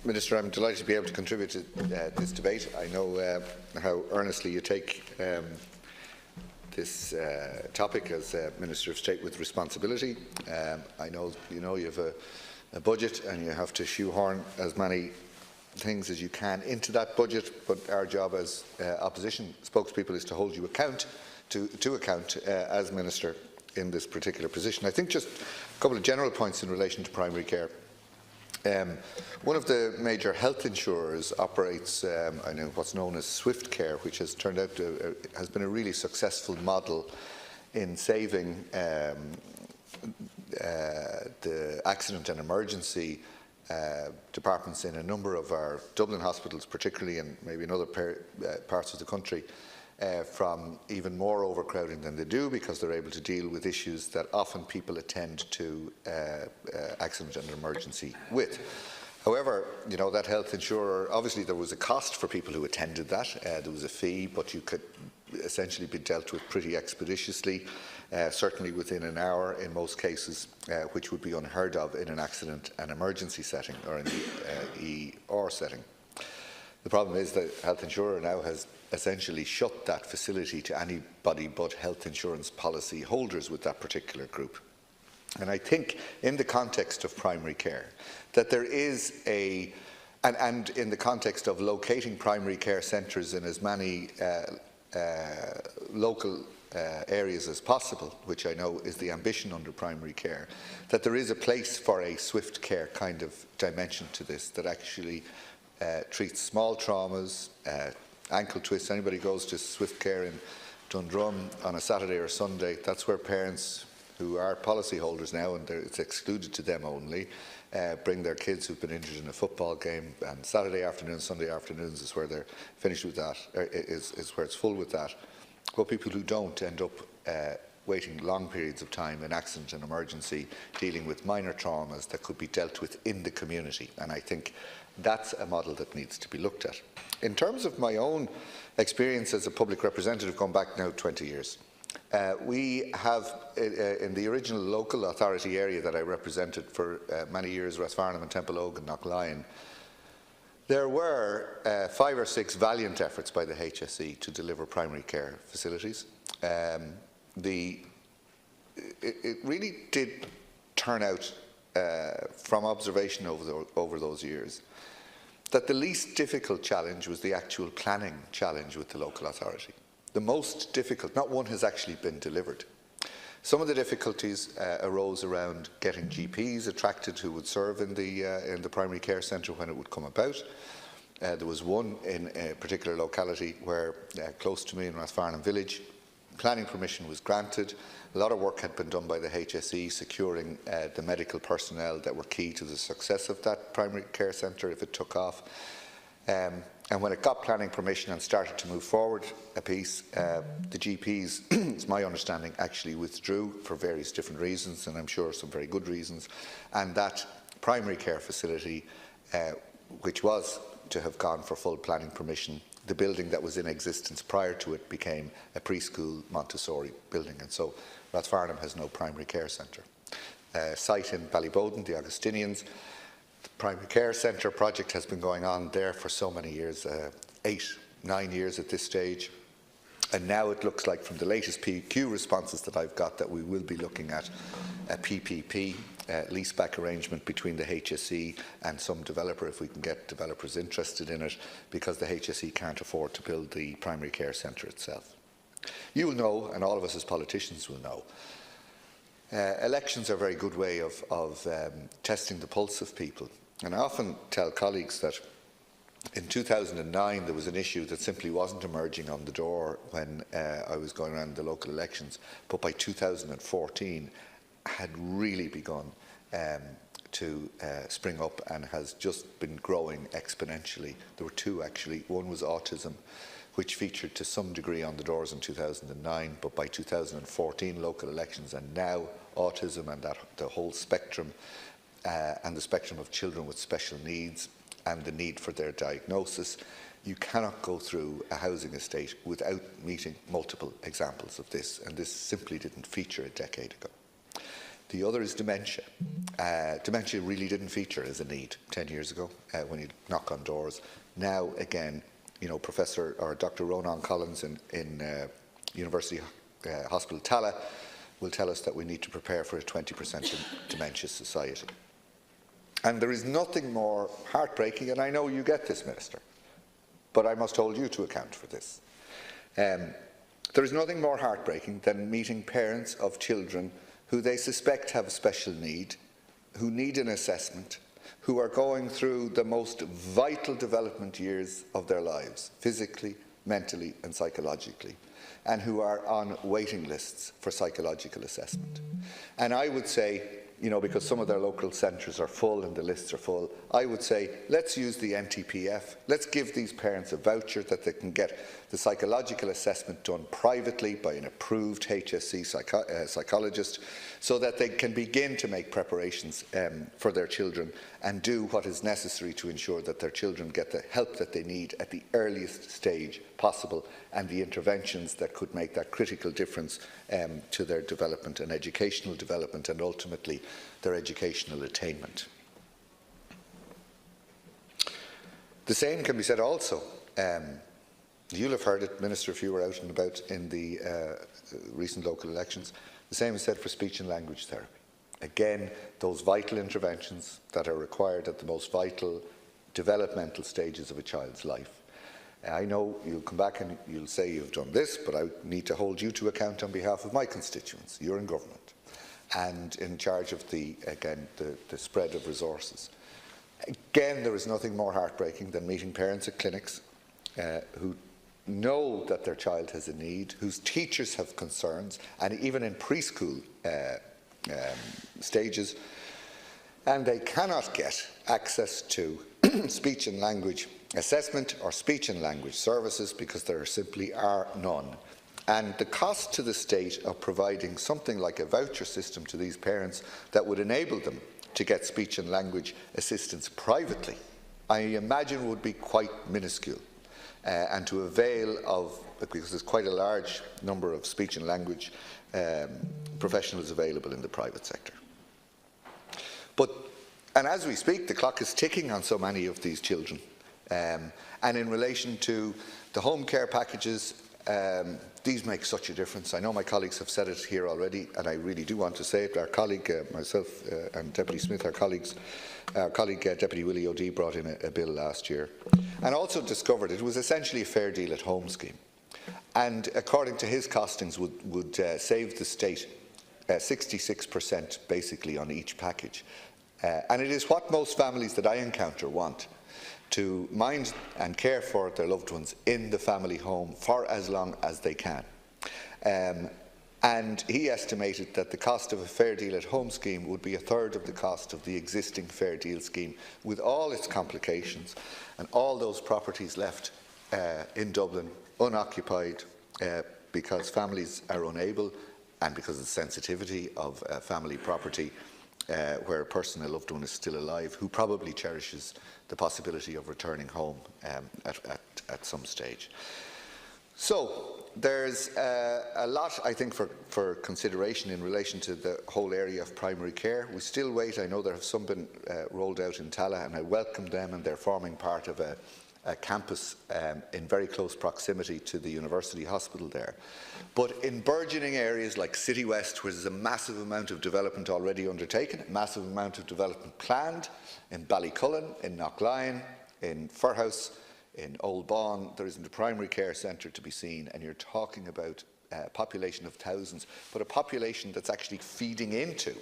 Minister, I'm delighted to be able to contribute to this debate. I know how earnestly you take this topic as Minister of State with responsibility. I know you have a budget and you have to shoehorn as many things as you can into that budget, but our job as opposition spokespeople is to hold you to account as Minister in this particular position. I think just a couple of general points in relation to primary care. One of the major health insurers operates I know what's known as Swift Care, which has turned out to has been a really successful model in saving the accident and emergency departments in a number of our Dublin hospitals, particularly, and maybe in other parts of the country, from even more overcrowding than they do, because they're able to deal with issues that often people attend to accident and emergency with. However, that health insurer, obviously there was a cost for people who attended that. There was a fee, but you could essentially be dealt with pretty expeditiously, certainly within an hour in most cases, which would be unheard of in an accident and emergency setting or in the ER setting. The problem is that health insurer now has essentially shut that facility to anybody but health insurance policy holders with that particular group. And I think in the context of primary care, that there is and in the context of locating primary care centres in as many local areas as possible, which I know is the ambition under primary care, that there is a place for a Swift Care kind of dimension to this that actually treats small traumas, ankle twists. Anybody goes to Swift Care in Dundrum on a Saturday or Sunday, that's where parents who are policyholders now, and it's excluded to them only, bring their kids who've been injured in a football game, and Saturday afternoons, Sunday afternoons is where they're finished with that, is where it's full with that. But people who don't end up waiting long periods of time in accident and emergency, dealing with minor traumas that could be dealt with in the community. And I think that's a model that needs to be looked at. In terms of my own experience as a public representative, going back now 20 years, we have, in the original local authority area that I represented for many years, Rathfarnham and Templeogue and Knocklion, there were 5 or 6 valiant efforts by the HSE to deliver primary care facilities. It really did turn out, from observation over those years, that the least difficult challenge was the actual planning challenge with the local authority. The most difficult, not one has actually been delivered. Some of the difficulties arose around getting GPs attracted who would serve in the primary care centre when it would come about. There was one in a particular locality where, close to me in Rathfarnham village, planning permission was granted. A lot of work had been done by the HSE securing the medical personnel that were key to the success of that primary care centre if it took off. And when it got planning permission and started to move forward a piece, the GPs, it's my understanding, actually withdrew for various different reasons, and I'm sure some very good reasons. And that primary care facility, which was to have gone for full planning permission, the building that was in existence prior to it became a preschool Montessori building, and so Rathfarnham has no primary care centre. Site in Ballyboden, the Augustinians, the primary care centre project has been going on there for so many years, 8, 9 years at this stage, and now it looks like from the latest PQ responses that I've got that we will be looking at a PPP, leaseback arrangement between the HSE and some developer, if we can get developers interested in it, because the HSE can't afford to build the primary care centre itself. You will know, and all of us as politicians will know, elections are a very good way of testing the pulse of people. And I often tell colleagues that in 2009 there was an issue that simply wasn't emerging on the door when I was going around the local elections, but by 2014 had really begun to spring up and has just been growing exponentially. There were 2 actually. One was autism, which featured to some degree on the doors in 2009, but by 2014 local elections, and now autism and the whole spectrum and the spectrum of children with special needs and the need for their diagnosis. You cannot go through a housing estate without meeting multiple examples of this, and this simply didn't feature a decade ago. The other is dementia. Dementia really didn't feature as a need 10 years ago when you knock on doors. Now, again, you know, Professor or Dr. Ronan Collins in University Hospital Tallaght will tell us that we need to prepare for a 20% dementia society. And there is nothing more heartbreaking, and I know you get this, Minister, but I must hold you to account for this. There is nothing more heartbreaking than meeting parents of children who they suspect have special need, who need an assessment, who are going through the most vital development years of their lives, physically, mentally and psychologically, and who are on waiting lists for psychological assessment. And I would say, you know, because some of their local centres are full and the lists are full, I would say, let's use the NTPF, let's give these parents a voucher that they can get the psychological assessment done privately by an approved HSC psychologist, so that they can begin to make preparations for their children and do what is necessary to ensure that their children get the help that they need at the earliest stage possible, and the interventions that could make that critical difference to their development and educational development, and ultimately their educational attainment. The same can be said also, you'll have heard it, Minister, if you were out and about in the recent local elections, the same is said for speech and language therapy. Again, those vital interventions that are required at the most vital developmental stages of a child's life. I know you'll come back and you'll say you've done this, but I need to hold you to account on behalf of my constituents. You're in government and in charge of the spread of resources. Again, there is nothing more heartbreaking than meeting parents at clinics who know that their child has a need, whose teachers have concerns, and even in preschool stages, and they cannot get access to speech and language assessment or speech and language services because there simply are none. And the cost to the state of providing something like a voucher system to these parents that would enable them to get speech and language assistance privately, I imagine would be quite minuscule. And to avail of, because there's quite a large number of speech and language professionals available in the private sector. And as we speak, the clock is ticking on so many of these children. And in relation to the home care packages, these make such a difference. I know my colleagues have said it here already, and I really do want to say it. Our colleague, myself and Deputy Smith, our colleague Deputy Willie O'Dea brought in a bill last year, and also discovered it was essentially a fair deal at home scheme. And according to his costings, would save the state 66% basically on each package. And it is what most families that I encounter want, to mind and care for their loved ones in the family home for as long as they can. And he estimated that the cost of a Fair Deal at Home scheme would be a third of the cost of the existing Fair Deal scheme, with all its complications and all those properties left in Dublin unoccupied because families are unable, and because of the sensitivity of family property, where a person, a loved one, is still alive, who probably cherishes the possibility of returning home at some stage. So there's a lot, I think, for consideration in relation to the whole area of primary care. We still wait. I know there have some been rolled out in Tallaght, and I welcome them, and they're forming part of a campus in very close proximity to the University Hospital there. But in burgeoning areas like City West, where there's a massive amount of development already undertaken, a massive amount of development planned, in Ballycullen, in Knocklyon, in Firhouse, in Old Bawn, there isn't a primary care centre to be seen, and you're talking about a population of thousands, but a population that's actually feeding into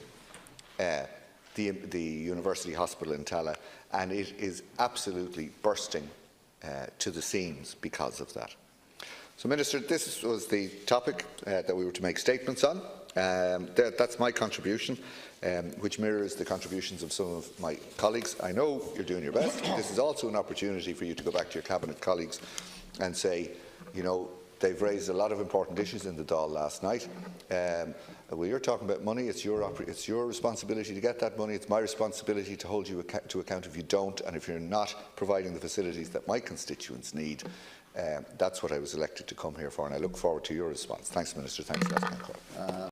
the University Hospital in Tallaght, and it is absolutely bursting to the seams because of that. So, Minister, this was the topic that we were to make statements on. That's my contribution, which mirrors the contributions of some of my colleagues. I know you're doing your best. This is also an opportunity for you to go back to your Cabinet colleagues and say, you know, they've raised a lot of important issues in the Dáil last night. Well, you're talking about money. It's your responsibility to get that money. It's my responsibility to hold you to account if you don't, and if you're not providing the facilities that my constituents need. That's what I was elected to come here for, and I look forward to your response. Thanks, Minister. Thanks, Lieutenant Colonel.